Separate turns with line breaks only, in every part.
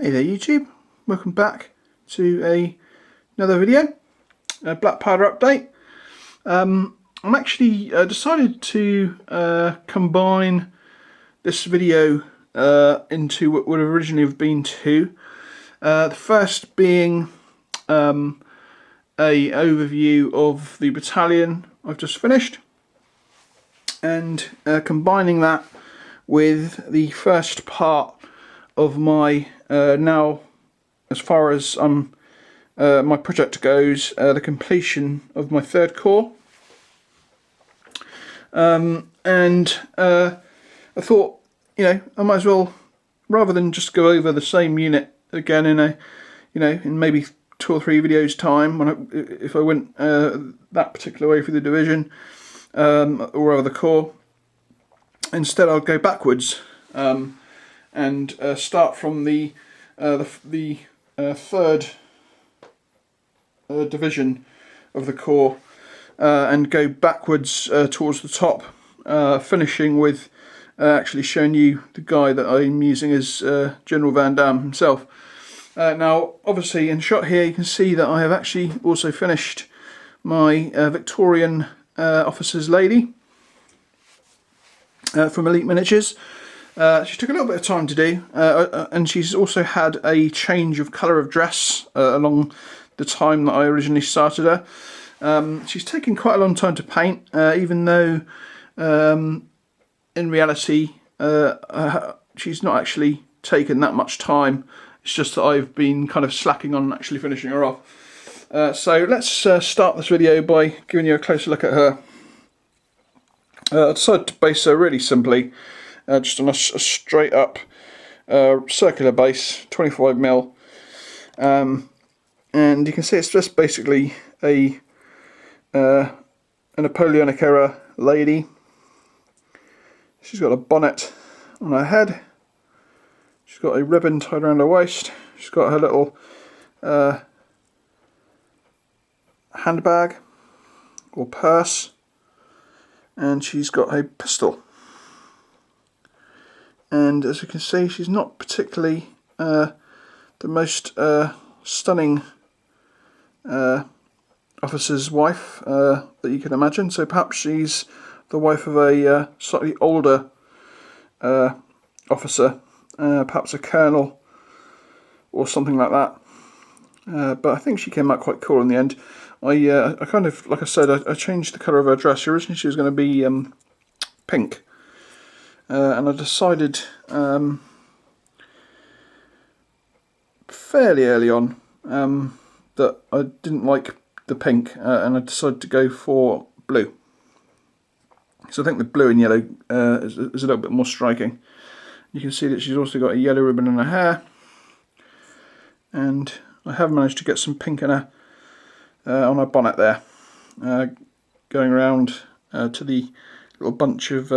Hey there YouTube, welcome back to another video, a black powder update. I'm actually decided to combine this video into what would originally have been two. The first being a overview of the battalion I've just finished, and combining that with the first part of my now, as far as my project goes, the completion of my third corps. And I thought, I might as well, rather than just go over the same unit again in in maybe 2 or 3 videos time, if I went that particular way through the division, or rather the corps. Instead, I'll go backwards and start from the third division of the corps and go backwards towards the top, finishing with actually showing you the guy that I'm using as General Van Damme himself. Now, obviously, in shot here, you can see that I have actually also finished my Victorian officer's lady from Elite Miniatures. She took a little bit of time to do, and she's also had a change of colour of dress along the time that I originally started her. She's taken quite a long time to paint, even though in reality she's not actually taken that much time. It's just that I've been kind of slacking on actually finishing her off. So let's start this video by giving you a closer look at her. I decided to base her really simply, just on a straight up circular base, 25mm, and you can see it's just basically a Napoleonic era lady. She's got a bonnet on her head, she's got a ribbon tied around her waist, she's got her little handbag or purse, and she's got a pistol. And as you can see, she's not particularly the most stunning officer's wife that you can imagine. So perhaps she's the wife of a slightly older officer, perhaps a colonel or something like that. But I think she came out quite cool in the end. I kind of, like I said, I changed the colour of her dress. Originally she was going to be pink. And I decided fairly early on that I didn't like the pink, and I decided to go for blue. So I think the blue and yellow is a little bit more striking. You can see that she's also got a yellow ribbon in her hair, and I have managed to get some pink in her on her bonnet there, going around to the little bunch of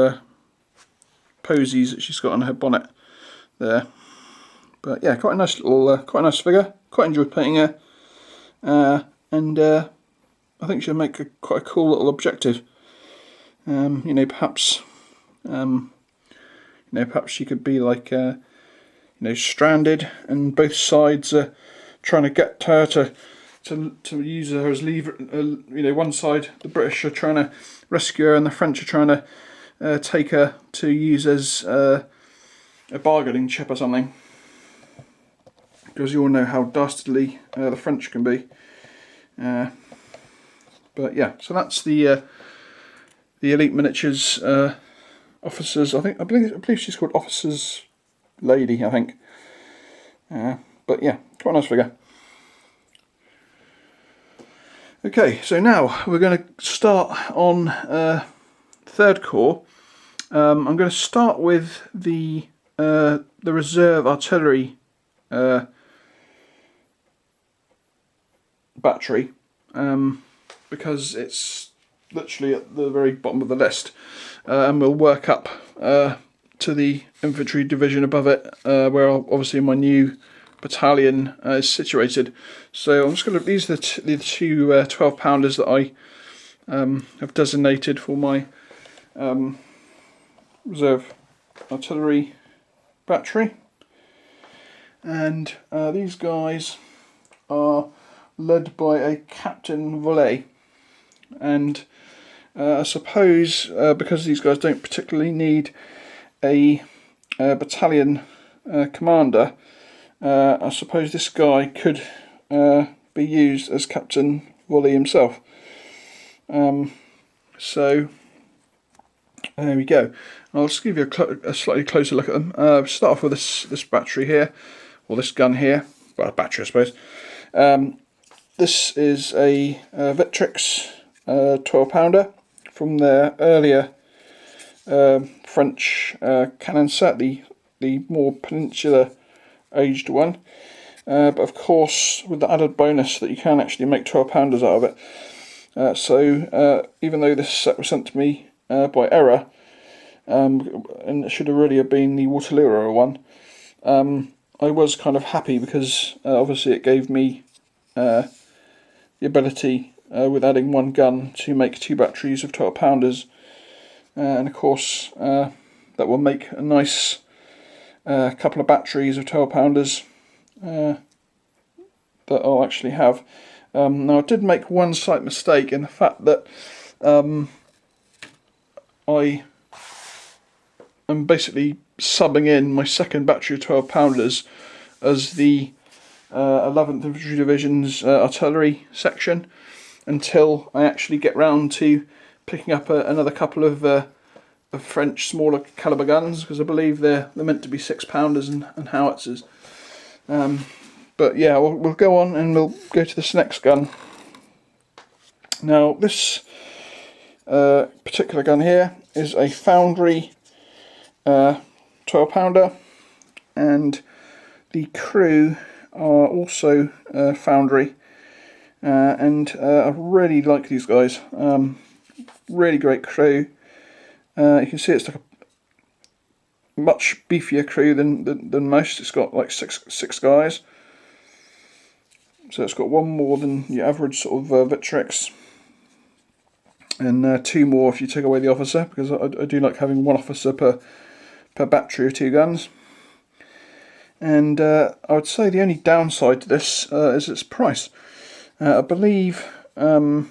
posies that she's got on her bonnet there. But yeah, quite a nice little, quite a nice figure. Quite enjoyed painting her, and I think she'll make quite a cool little objective. Perhaps, perhaps she could be like, stranded, and both sides are trying to get her to use her as lever. One side, the British are trying to rescue her, and the French are trying to take her to use as a bargaining chip or something, because you all know how dastardly the French can be. But yeah, so that's the Elite Miniatures officers. I believe she's called Officer's Lady, I think. But yeah, quite a nice figure. Okay, so now we're going to start on Third Corps. I'm going to start with the reserve artillery battery, because it's literally at the very bottom of the list, and we'll work up to the infantry division above it, where obviously my new battalion is situated. So I'm just going to, these are the two 12-pounders that I have designated for my reserve artillery battery. and these guys are led by a Captain Volley, and I suppose because these guys don't particularly need a battalion commander, I suppose this guy could be used as Captain Volley himself. So there we go. I'll just give you a slightly closer look at them. Start off with this battery here, or this gun here. Well, battery, I suppose. This is a Victrix 12-pounder from their earlier French cannon set, the more peninsular aged one. But of course, with the added bonus that you can actually make 12-pounders out of it. So even though this set was sent to me by error, and it should have really have been the Waterloo era one, I was kind of happy because obviously it gave me the ability with adding one gun to make 2 batteries of 12-pounders, and of course that will make a nice couple of batteries of 12-pounders that I'll actually have. Now I did make one slight mistake in the fact that I am basically subbing in my second battery of 12-pounders as the 11th Infantry Division's artillery section until I actually get round to picking up another couple of French smaller caliber guns, because I believe they're meant to be 6-pounders and howitzers. But yeah, we'll go on and we'll go to this next gun. Now this particular gun here is a Foundry 12-pounder, and the crew are also Foundry, and I really like these guys. Really great crew. You can see it's like a much beefier crew than most. It's got like six guys, so it's got one more than your average sort of Victrix, and 2 more if you take away the officer, because I do like having 1 officer per battery of 2 guns. And I would say the only downside to this is its price. I believe that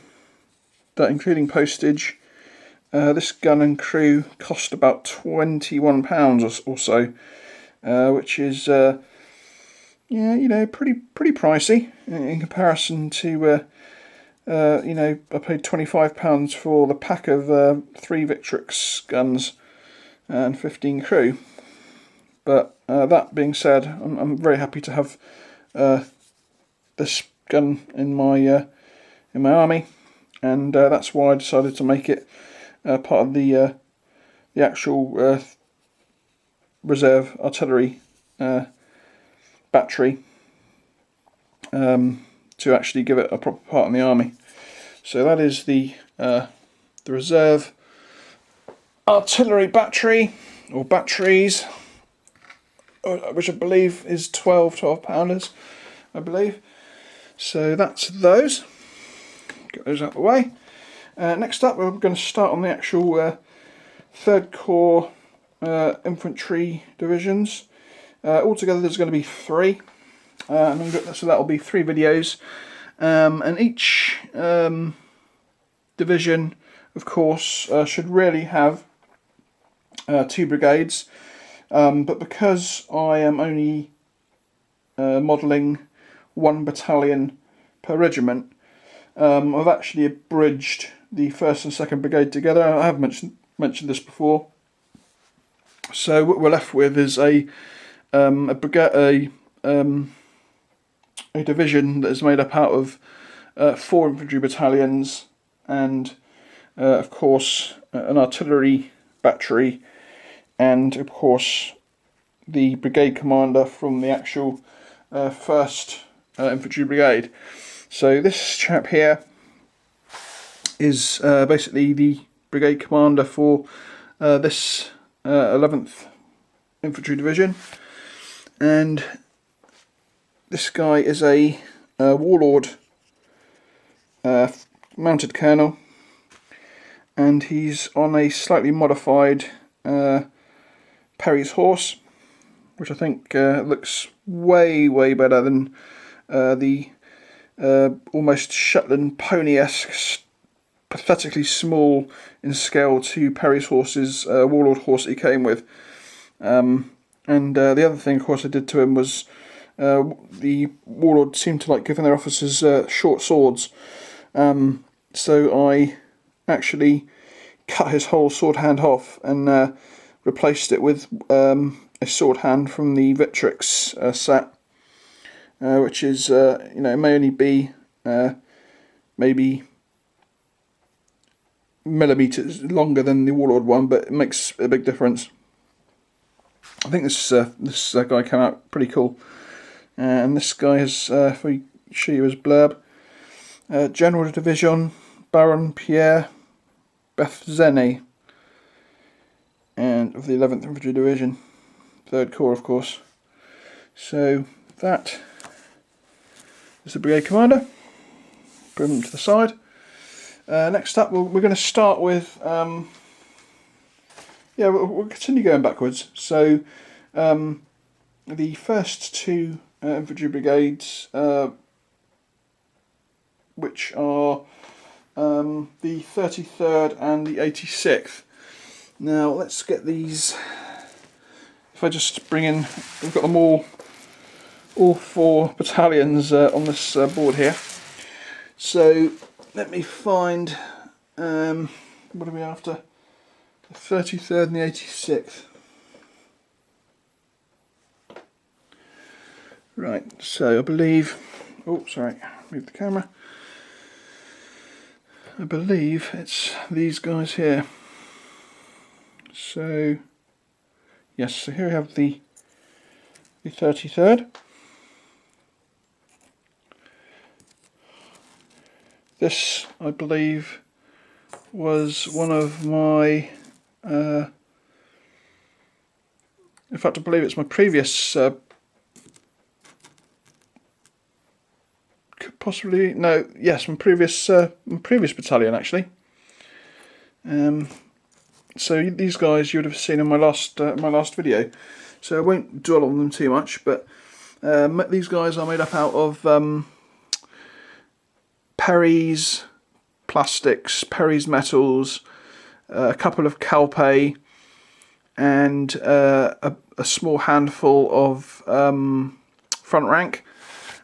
including postage, this gun and crew cost about £21 or so, which is yeah, you know, pretty pricey in comparison to you know, I paid £25 for the pack of 3 Victrix guns and 15 crew. But that being said, I'm very happy to have this gun in my army, and that's why I decided to make it part of the actual reserve artillery battery, to actually give it a proper part in the army. So that is the reserve artillery battery, or batteries, which I believe is 12-pounders, I believe. So that's those. Get those out of the way. Next up, we're going to start on the actual 3rd Corps infantry divisions. Altogether, there's going to be 3, so that will be 3 videos, and each division, of course, should really have 2 brigades. But because I am only modelling 1 battalion per regiment, I've actually abridged the 1st and 2nd brigade together. I have mentioned this before. So what we're left with is a division that is made up out of 4 infantry battalions and of course an artillery battery, and of course the brigade commander from the actual 1st Infantry Brigade. So this chap here is basically the brigade commander for this 11th Infantry Division, and this guy is a warlord mounted colonel, and he's on a slightly modified Perry's horse, which I think looks way better than the almost Shetland pony-esque, pathetically small in scale to Perry's horse's Warlord horse that he came with. And the other thing, of course, I did to him was the Warlord seemed to like giving their officers short swords. So I actually cut his whole sword hand off and replaced it with a sword hand from the Victrix set, which is, you know, it may only be maybe millimeters longer than the Warlord one, but it makes a big difference. I think this guy came out pretty cool. And this guy has, if we show you his blurb, General Division Baron Pierre Bethzene, and of the 11th Infantry Division, 3rd Corps, of course. So that is the brigade commander. Put him to the side. Next up, we're going to start with, yeah, we'll continue going backwards. So the first two infantry brigades, which are the 33rd and the 86th. Now let's get these. If I just bring in, we've got them all 4 battalions on this board here. So let me find, what are we after? The 33rd and the 86th. Right, so I believe, oh sorry, move the camera. I believe it's these guys here. So, yes, so here we have the 33rd. This, I believe, was one of my, in fact I believe it's my previous, possibly, no, yes, my previous battalion actually. So these guys you would have seen in my last video, so I won't dwell on them too much, but these guys are made up out of Perry's plastics, Perry's metals, a couple of Calpe, and a small handful of front rank,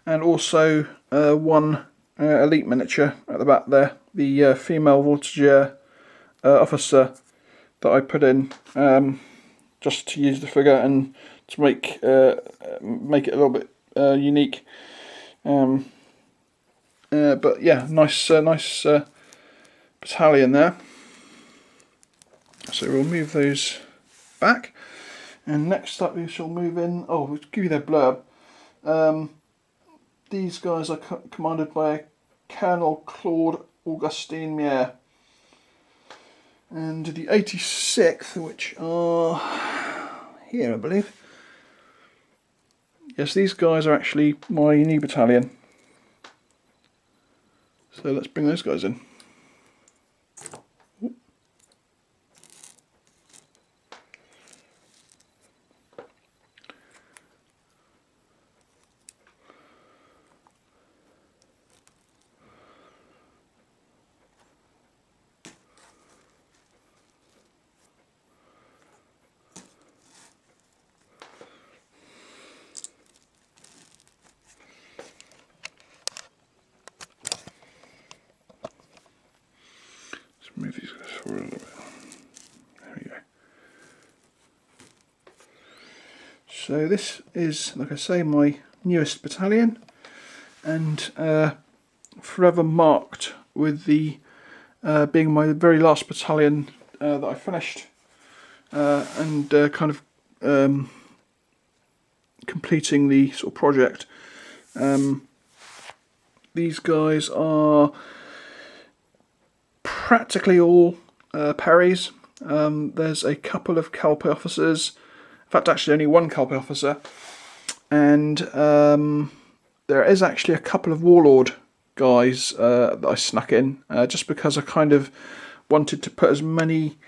and also one elite miniature at the back there, the female voltigeur officer that I put in just to use the figure and to make it a little bit unique. But yeah, nice battalion there. So we'll move those back, and next up we shall move in. Oh, we'll give you their blurb. These guys are commanded by Colonel Claude Augustin Mier. And the 86th, which are here, I believe. Yes, these guys are actually my new battalion. So let's bring those guys in. Move these guys forward a little bit. There we go. So this is, like I say, my newest battalion, and forever marked with the being my very last battalion that I finished, and kind of completing the sort of project. These guys are practically all Perrys. There's a couple of Calpe officers, in fact actually only one Calpe officer, and there is actually a couple of Warlord guys that I snuck in, just because I kind of wanted to put as many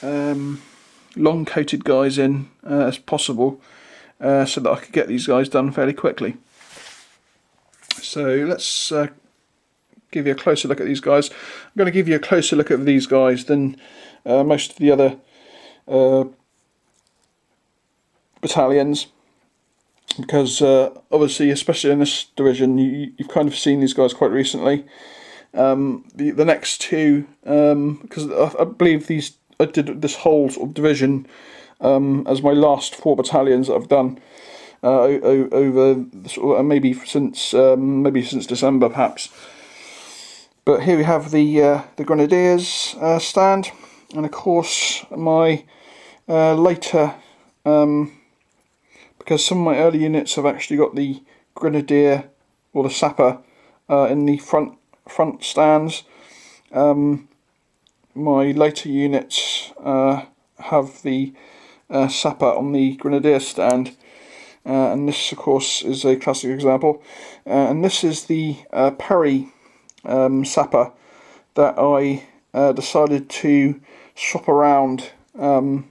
long coated guys in as possible, so that I could get these guys done fairly quickly. So let's give you a closer look at these guys. I'm going to give you a closer look at these guys than most of the other battalions, because obviously, especially in this division, you've kind of seen these guys quite recently. The next two, because I believe I did this whole sort of division as my last 4 battalions that I've done over sort of, maybe since December perhaps. But here we have the Grenadiers stand, and of course my later, because some of my early units have actually got the Grenadier or the Sapper in the front stands. My later units have the Sapper on the Grenadier stand, and this of course is a classic example, and this is the Perry Sapper that I decided to swap around when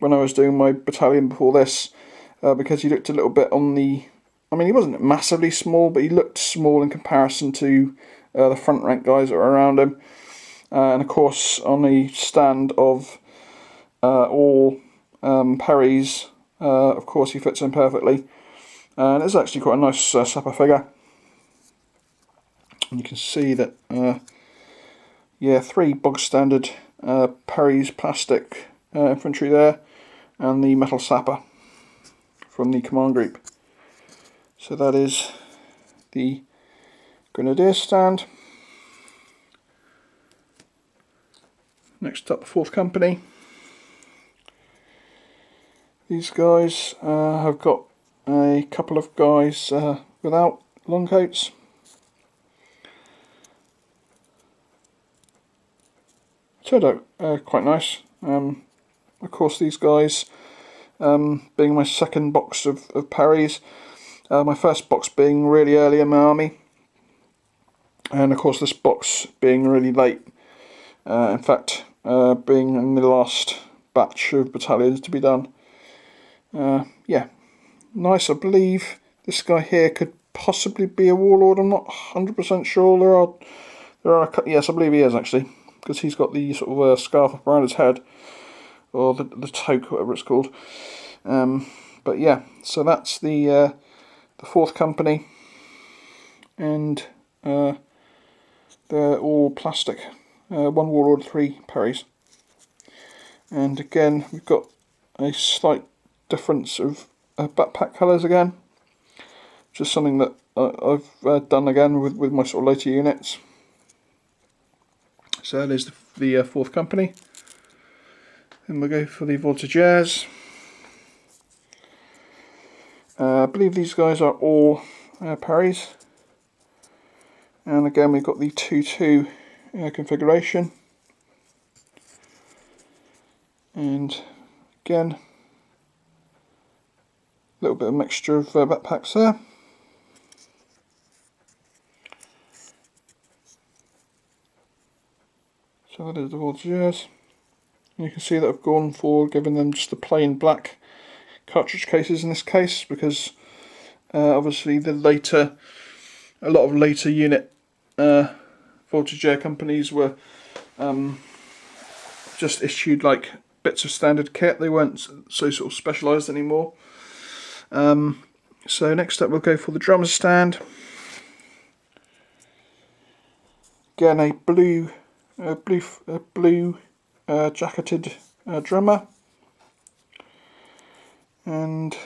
I was doing my battalion before this, because he looked a little bit on the, I mean, he wasn't massively small, but he looked small in comparison to the front rank guys that were around him. And of course, on a stand of all Perrys, of course he fits in perfectly. And it's actually quite a nice sapper figure. And you can see that, yeah, 3 bog standard Perry's plastic infantry there, and the metal sapper from the command group. So that is the Grenadier stand. Next up, the 4th Company. These guys have got a couple of guys without long coats. Turned out quite nice. Of course, these guys, being my second box of Parries, my first box being really early in my army, and of course this box being really late. In fact, being in the last batch of battalions to be done. Yeah, nice. I believe this guy here could possibly be a warlord. I'm not 100% sure. There are yes, I believe he is actually, because he's got the sort of scarf up around his head, or the toque, whatever it's called. But yeah, so that's the 4th Company, and they're all plastic. 1 warlord, 3 Parries. And again, we've got a slight difference of backpack colours again, which is something that I've done again with my sort of later units. So that is the 4th Company. Then we'll go for the Voltigeurs. I believe these guys are all Parries. And again, we've got the 2-2 configuration. And again, a little bit of mixture of backpacks there. So that is the Voltigeurs. And you can see that I've gone for giving them just the plain black cartridge cases in this case, because obviously a lot of later unit Voltigeur companies were just issued like bits of standard kit. They weren't so sort of specialised anymore. So next up we'll go for the drummer's stand. Again, a blue jacketed drummer, and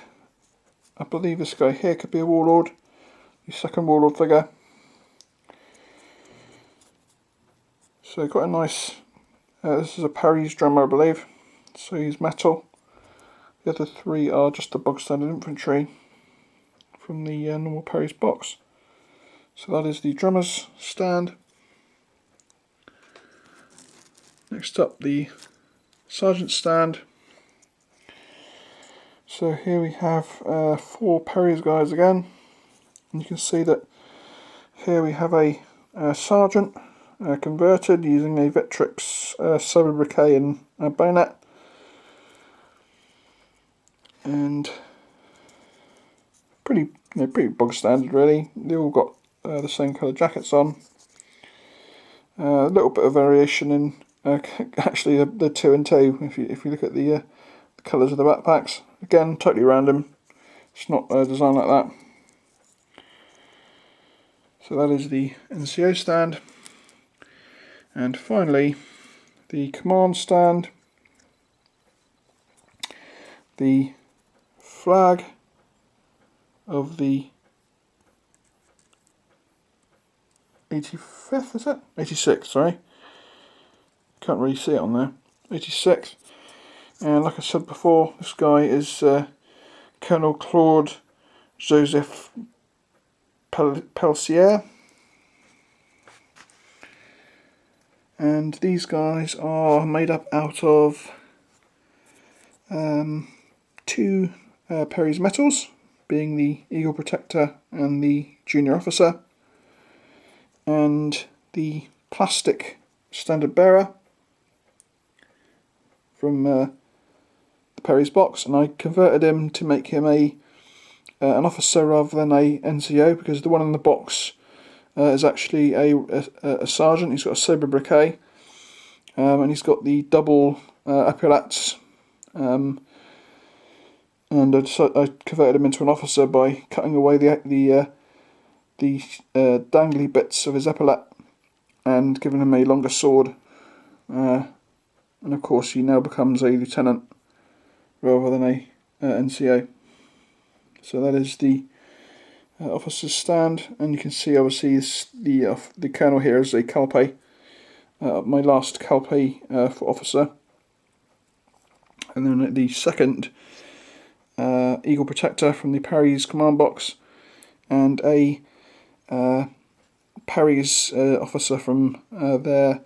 I believe this guy here could be a warlord, the 2nd warlord figure. So quite a nice, this is a Parry's drummer I believe, so he's metal. The other 3 are just the bog standard infantry from the normal Parry's box. So that is the drummer's stand. Next up, the sergeant's stand. So here we have 4 Parry's guys again, and you can see that here we have a sergeant converted using a Victrix Sobriquet and bayonet, and pretty bog standard really. They all got the same colour jackets on. A little bit of variation in actually the 2 and 2. If you look at the colours of the backpacks, again totally random. It's not designed like that. So that is the NCO stand, and finally the command stand, the flag of the 85th, is it? 86th, sorry. Can't really see it on there. 86th. And like I said before, this guy is Colonel Claude Joseph Pelsier. And these guys are made up out of 2 Perry's medals, being the Eagle Protector and the Junior Officer, and the plastic Standard Bearer from the Perry's box, and I converted him to make him an officer rather than a NCO, because the one in the box is actually a sergeant. He's got a sobriquet, and he's got the double epaulets, and I converted him into an officer by cutting away the dangly bits of his epaulette and giving him a longer sword, and of course he now becomes a lieutenant rather than a NCO. So that is the officer's stand, and you can see obviously the colonel here is a Calpe, my last Calpe for officer, and then the second Eagle Protector from the Perry's command box, and a Perry's officer from there.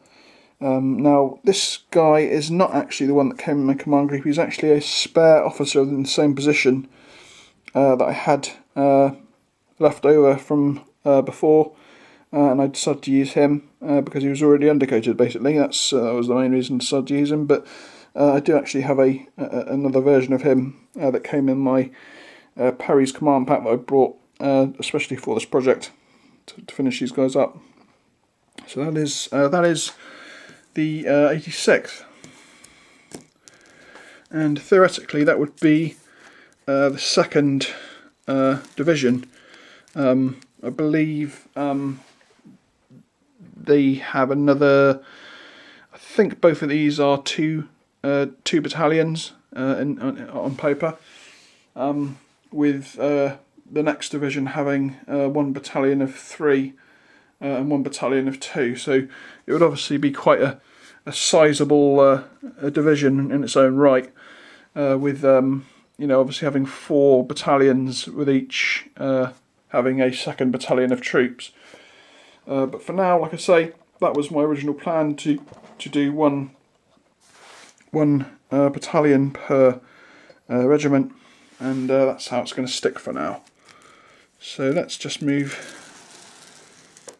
Now this guy is not actually the one that came in my command group. He's actually a spare officer in the same position that I had left over from before, and I decided to use him because he was already undercoated. Basically, that was the main reason I decided to use him. But I do actually have another version of him that came in my Perry's command pack that I brought especially for this project to finish these guys up. So that is the 86th, and theoretically that would be the 2nd division. I believe they have another. I think both of these are two battalions on paper, with the next division having 1 battalion of 3 and 1 battalion of 2. So it would obviously be quite a sizable division in its own right, with obviously having 4 battalions with each having a 2nd battalion of troops. But for now, like I say, that was my original plan to do one battalion per regiment, and that's how it's going to stick for now. So let's just move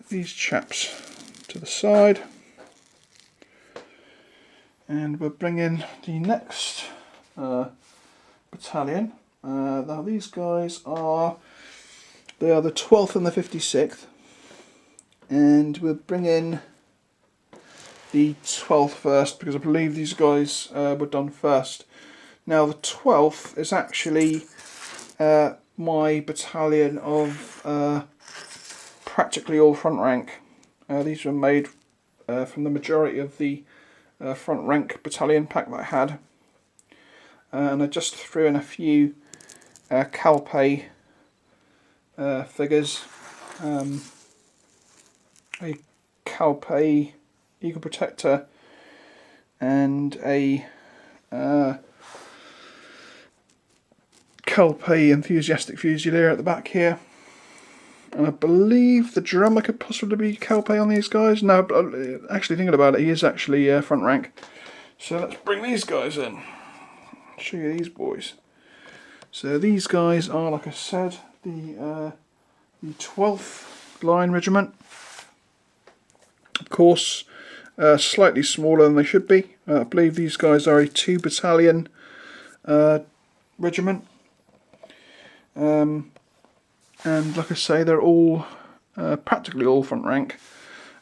these chaps to the side, and we'll bring in the next battalion. Now these guys are the 12th and the 56th, and we'll bring in the 12th first because I believe these guys were done first. Now the 12th is actually my battalion of practically all front rank. These were made from the majority of the front rank battalion pack that I had, and I just threw in a few Calpe figures, a Calpe Eagle Protector and a Calpe Enthusiastic Fusilier at the back here. And I believe the drummer could possibly be Calpe on these guys. No, but actually thinking about it, he is actually front rank. So let's bring these guys in. Show you these boys. So these guys are, like I said, the 12th Line Regiment. Of course, slightly smaller than they should be. I believe these guys are a 2 battalion regiment. and like I say, they're all practically all front rank,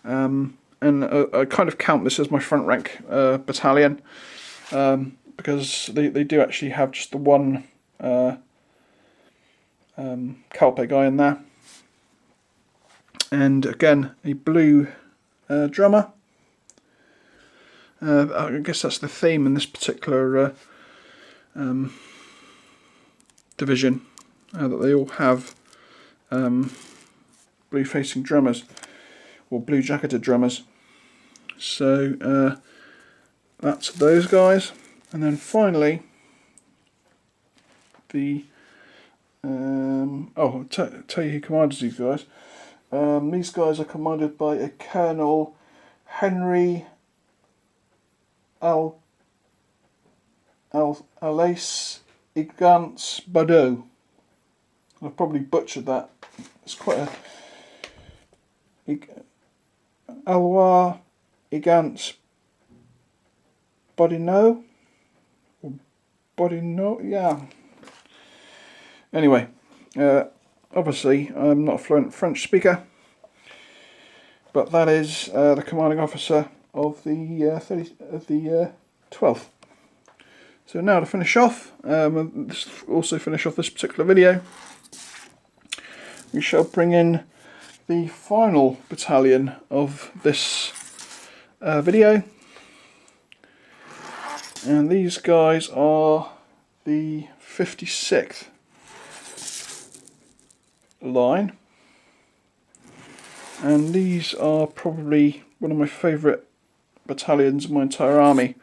and I kind of count this as my front rank battalion, because they do actually have just the one Calpe guy in there, and again a blue drummer. I guess that's the theme in this particular division, that they all have blue facing drummers, or blue jacketed drummers. So that's those guys. And then finally the I'll tell you who commands these guys. These guys are commanded by a Colonel Henry Alais Igance Badeau. I've probably butchered that. It's quite a Alwa Igance Bodino, or Bodino, yeah. Anyway, obviously I'm not a fluent French speaker, but that is the commanding officer of the 12th. So now to finish off, also finish off this particular video, we shall bring in the final battalion of this video, and these guys are the 56th line, and these are probably one of my favourite battalions in my entire army,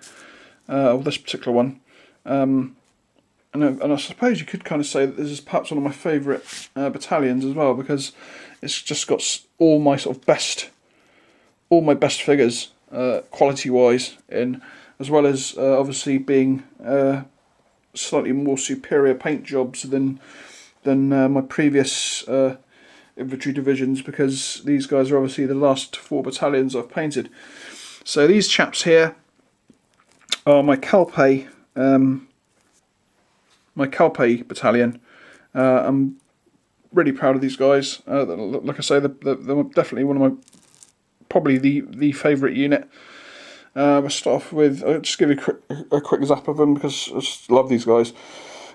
of this particular one. And I suppose you could kind of say that this is perhaps one of my favourite battalions as well, because it's just got all my best figures quality wise in, as well as obviously being slightly more superior paint jobs than my previous infantry divisions, because these guys are obviously the last 4 battalions I've painted. So these chaps here are my Calpe battalion. I'm really proud of these guys. Like I say, they're definitely one of my, probably the favourite unit. We'll start off with, I'll just give you a quick zap of them because I just love these guys.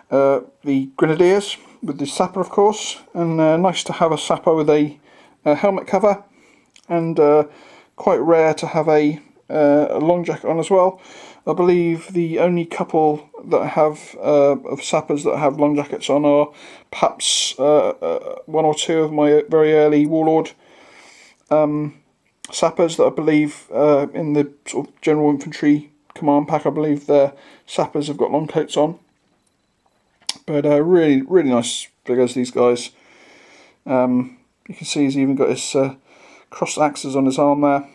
The Grenadiers with the sapper, of course, and nice to have a sapper with a helmet cover, and quite rare to have a long jacket on as well. I believe the only couple that I have of sappers that have long jackets on are perhaps 1 or 2 of my very early Warlord sappers that I believe in the sort of general infantry command pack, I believe their sappers have got long coats on. But really nice figures, these guys. You can see he's even got his crossed axes on his arm there.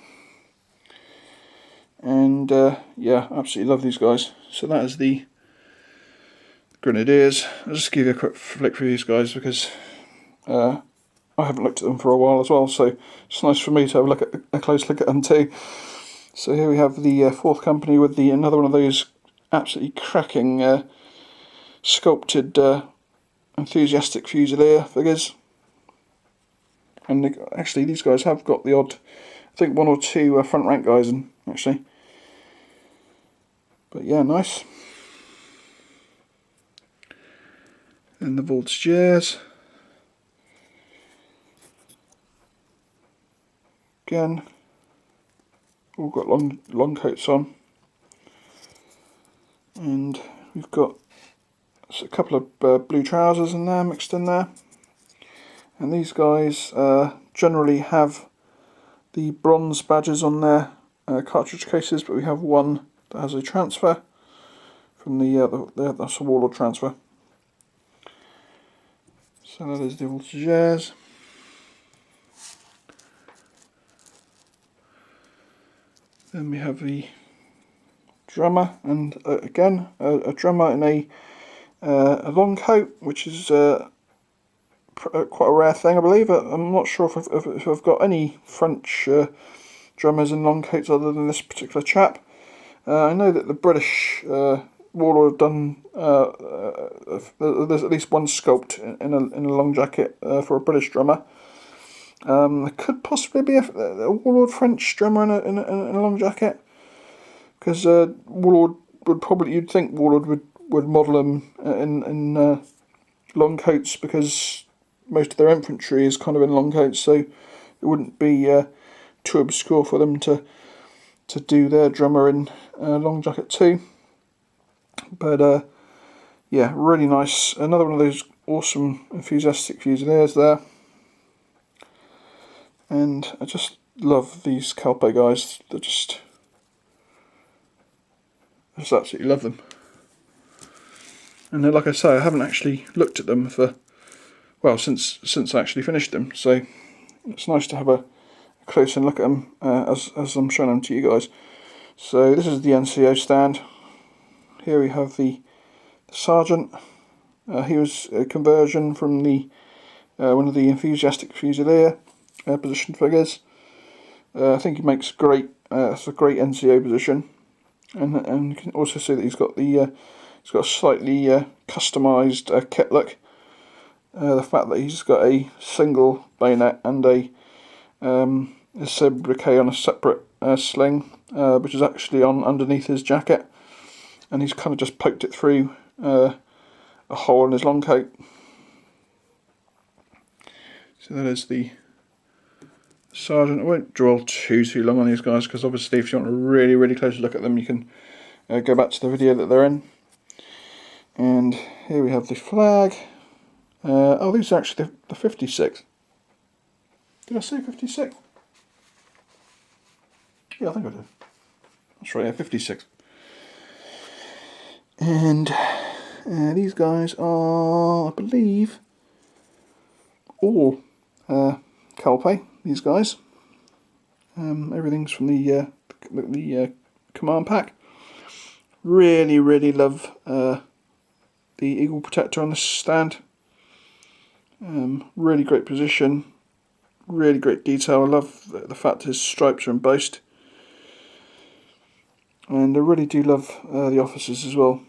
And yeah, absolutely love these guys. So that is the Grenadiers. I'll just give you a quick flick through these guys because I haven't looked at them for a while as well, so it's nice for me to have a close look at them too. So here we have the 4th Company with another one of those absolutely cracking sculpted enthusiastic Fusilier figures. And actually these guys have got the odd, I think 1 or 2 front rank guys in, actually. But yeah, nice. And the Voltigeurs. Again, all got long coats on. And we've got a couple of blue trousers in there, mixed in there. And these guys generally have the bronze badges on their cartridge cases, but we have one that has a transfer from that's a Warlord transfer. So that is the Voltigeurs. Then we have the drummer, and again a drummer in a long coat, which is quite a rare thing, I believe. I'm not sure if I've got any French drummers in long coats other than this particular chap. I know that the British Warlord have done. There's at least one sculpt in a long jacket for a British drummer. There could possibly be a Warlord French drummer in a long jacket, because Warlord would probably, you'd think Warlord would model them in long coats, because most of their infantry is kind of in long coats, so it wouldn't be too obscure for them to do their drummer in long jacket too. But yeah, really nice. Another one of those awesome enthusiastic Fusiliers there. And I just love these Calpe guys. I just absolutely love them. And like I say, I haven't actually looked at them for, well, since I actually finished them. So it's nice to have a closer look at them as I'm showing them to you guys. So this is the NCO stand. Here we have the Sergeant. He was a conversion from the one of the enthusiastic Fusilier position figures. I think he makes great. It's a great NCO position, and you can also see that he's got a slightly customised kit look. The fact that he's got a single bayonet and a sobriquet on a separate sling, which is actually on underneath his jacket, and he's kind of just poked it through a hole in his long coat. So that is the Sergeant. I won't dwell too long on these guys, because obviously if you want a really close look at them, you can go back to the video that they're in. And here we have the flag. Oh, these are actually the 56. Did I say 56? Yeah, I think I did. That's right, yeah, 56. And these guys are, I believe, all Calpe. These guys. Everything's from the command pack. Really love the Eagle Protector on this stand. Really great position. Really great detail. I love the fact his stripes are embossed. And I really do love the officers as well.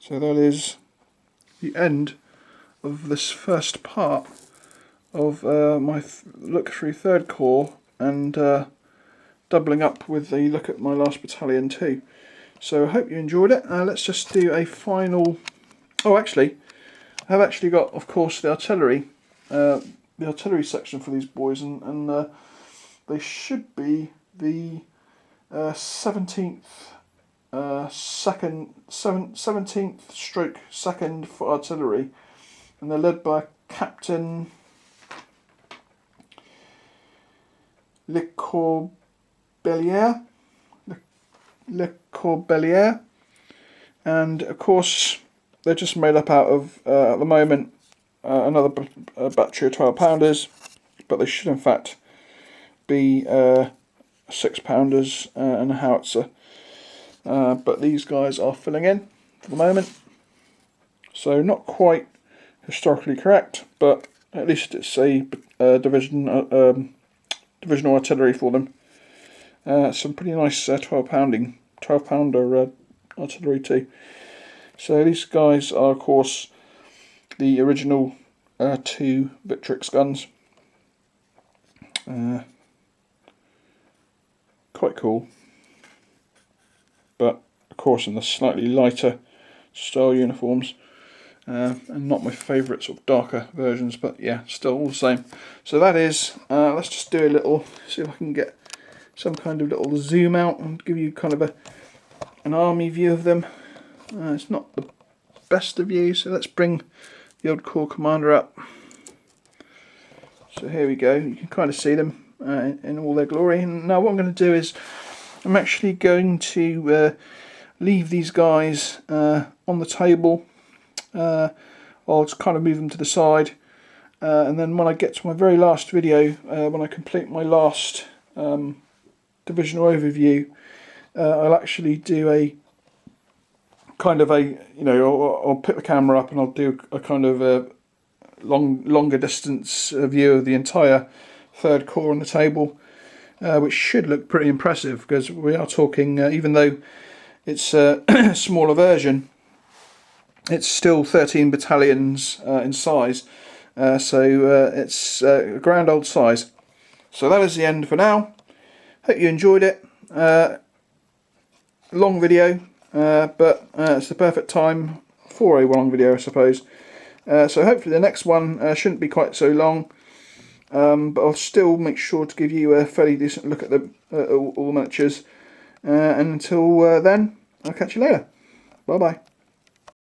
So that is the end of this first part of my look through 3rd Corps, and doubling up with the look at my last battalion too. So I hope you enjoyed it. Let's just do a final. Oh, actually, I have actually got, of course, the artillery section for these boys, and they should be the 17th stroke 2nd for artillery, and they're led by Captain Le Corbelier, and of course they're just made up out of at the moment another battery of 12-pounders, but they should in fact be 6-pounders and a howitzer. But these guys are filling in for the moment, so not quite historically correct, but at least it's a divisional artillery for them. Some pretty nice 12-pounder artillery too. So these guys are, of course, the original 2 Victrix guns. Quite cool, but of course in the slightly lighter style uniforms, and not my favourite sort of darker versions, but yeah, still all the same. So that is, let's just do a little, see if I can get some kind of little zoom out and give you kind of an army view of them. It's not the best of views, so let's bring the old Corps Commander up. So here we go, you can kind of see them in all their glory. And now what I'm going to do is I'm actually going to leave these guys on the table. I'll just kind of move them to the side, and then when I get to my very last video, when I complete my last divisional overview, I'll actually do a kind of I'll pick the camera up and I'll do a kind of a longer distance view of the entire 3rd Corps on the table, which should look pretty impressive, because we are talking, even though it's a smaller version, it's still 13 battalions in size, so it's a grand old size. So that is the end for now. Hope you enjoyed it. Long video, but it's the perfect time for a long video, I suppose. So hopefully the next one shouldn't be quite so long, but I'll still make sure to give you a fairly decent look at the all the miniatures. And until then, I'll catch you later. Bye bye.